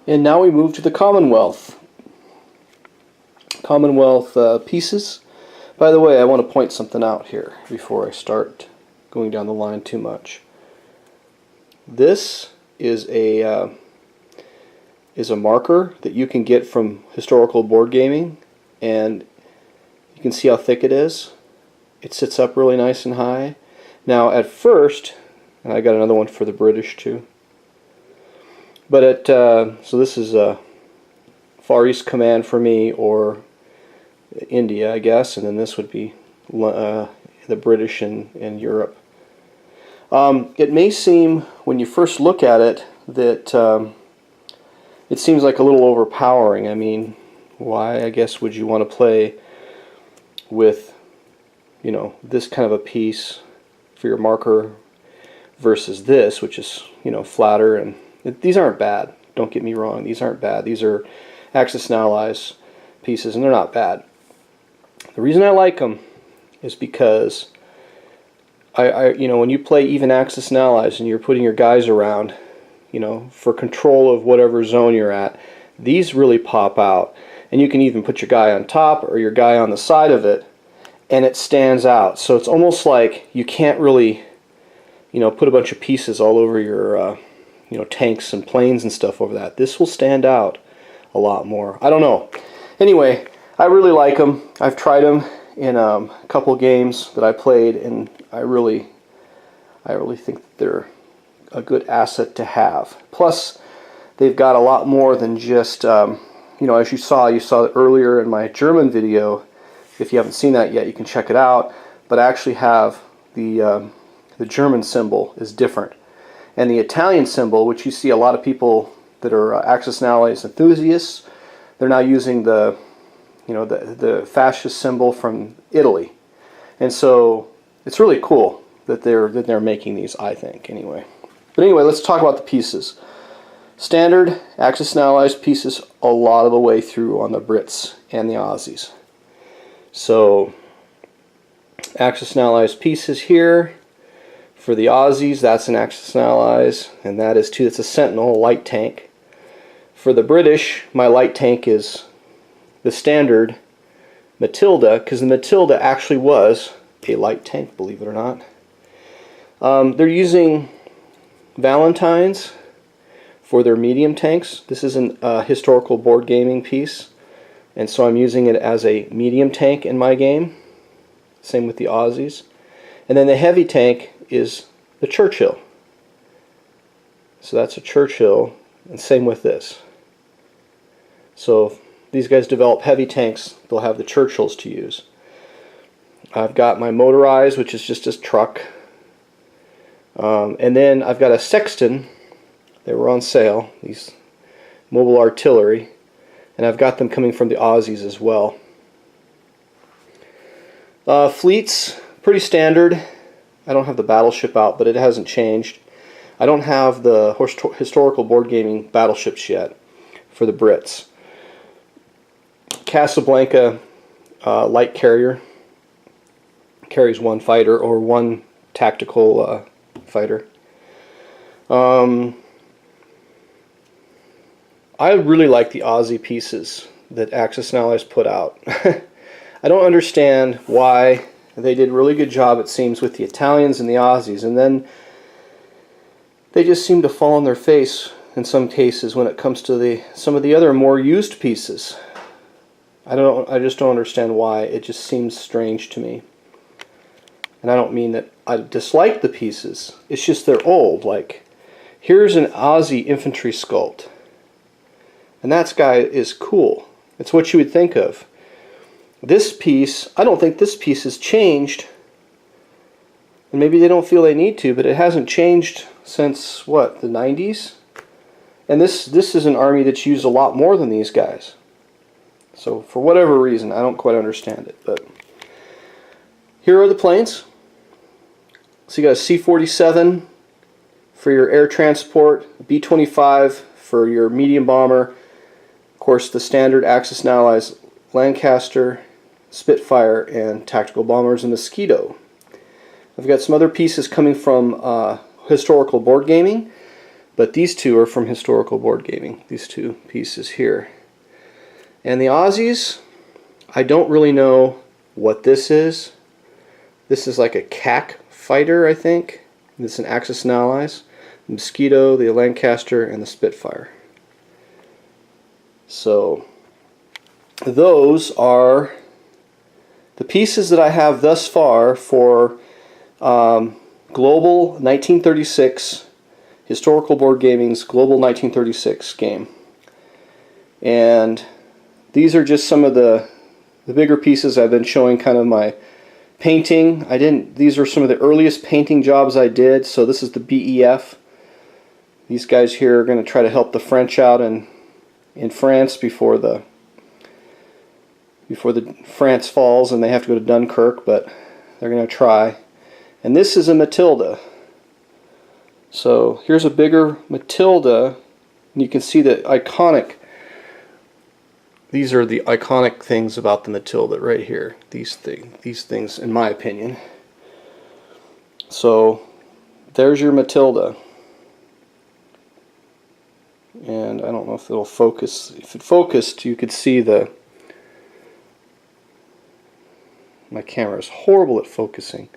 And now we move to the Commonwealth. Commonwealth pieces. By the way, I want to point something out here before I start going down the line too much. This is a marker that you can get from historical board gaming, and you can see how thick it is. It sits up really nice and high. Now at first, and I got another one for the British too, but so this is a Far East Command for me, or India, I guess, and then this would be the British in Europe. It may seem, when you first look at it, that it seems like a little overpowering. I mean, why, I guess, would you want to play with, you know, this kind of a piece for your marker versus this, which is, you know, flatter? And these aren't bad, don't get me wrong, these aren't bad. These are Axis and Allies pieces, and they're not bad. The reason I like them is because you know, when you play even Axis and Allies and you're putting your guys around, you know, for control of whatever zone you're at, these really pop out. And you can even put your guy on top or your guy on the side of it, and it stands out. So it's almost like you can't really, you know, put a bunch of pieces all over your you know, tanks and planes and stuff over that. This will stand out a lot more. I don't know. Anyway, I really like them. I've tried them in a couple games that I played, and I really think that they're a good asset to have. Plus, they've got a lot more than just, you know, as you saw earlier in my German video. If you haven't seen that yet, you can check it out. But I actually have the German symbol is different, and the Italian symbol, which you see a lot of people that are Axis and Allies enthusiasts, they're now using the, you know, the fascist symbol from Italy, and so it's really cool that they're making these, I think, anyway. But anyway, let's talk about the pieces. Standard Axis and Allies pieces a lot of the way through on the Brits and the Aussies. So Axis and Allies pieces here. For the Aussies, that's an Axis and Allies, and that is too. It's a Sentinel, a light tank. For the British, my light tank is the standard Matilda, because the Matilda actually was a light tank, believe it or not. They're using Valentines for their medium tanks. This is a historical board gaming piece, and so I'm using it as a medium tank in my game. Same with the Aussies. And then the heavy tank is the Churchill. So that's a Churchill, and same with this. So if these guys develop heavy tanks, they'll have the Churchills to use. I've got my motorized, which is just a truck. And then I've got a Sexton. They were on sale, these mobile artillery, and I've got them coming from the Aussies as well. Fleets, pretty standard. I don't have the battleship out, but it hasn't changed. I don't have the historical board gaming battleships yet for the Brits. Casablanca light carrier carries one fighter or one tactical fighter. I really like the Aussie pieces that Axis and Allies put out. I don't understand why. They did a really good job, it seems, with the Italians and the Aussies, and then they just seem to fall on their face in some cases when it comes to some of the other more used pieces. I just don't understand why. It just seems strange to me. And I don't mean that I dislike the pieces. It's just they're old. Like, here's an Aussie infantry sculpt, and that guy is cool. It's what you would think of. This piece, I don't think this piece has changed, and maybe they don't feel they need to, but it hasn't changed since, what, the 90s? And this is an army that's used a lot more than these guys. So for whatever reason, I don't quite understand it. But here are the planes. So you got a C-47 for your air transport, a B-25 for your medium bomber, of course the standard Axis and Allies Lancaster, Spitfire, and tactical bombers, and Mosquito. I've got some other pieces coming from historical board gaming. But these two are from historical board gaming, these two pieces here. And the Aussies, I don't really know what this is. This is like a CAC fighter, I think. This is an Axis and Allies. The Mosquito, the Lancaster, and the Spitfire. So those are the pieces that I have thus far for Global 1936, Historical Board Gaming's Global 1936 game. And these are just some of the bigger pieces. I've been showing kind of my painting. These are some of the earliest painting jobs I did. So this is the BEF. These guys here are going to try to help the French out in France before the France falls and they have to go to Dunkirk, but they're going to try. And this is a Matilda. So here's a bigger Matilda, and you can see the iconic. These are the iconic things about the Matilda right here. These things, in my opinion. So there's your Matilda. And I don't know if it'll focus. If it focused, you could see my camera is horrible at focusing.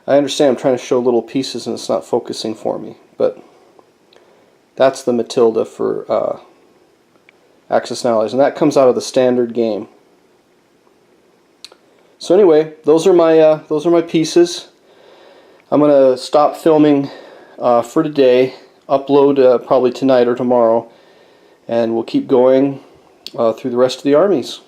I understand I'm trying to show little pieces and it's not focusing for me, but that's the Matilda for Axis and Allies, and that comes out of the standard game. So anyway, those are my pieces. I'm gonna stop filming for today. Upload probably tonight or tomorrow, and we'll keep going through the rest of the armies.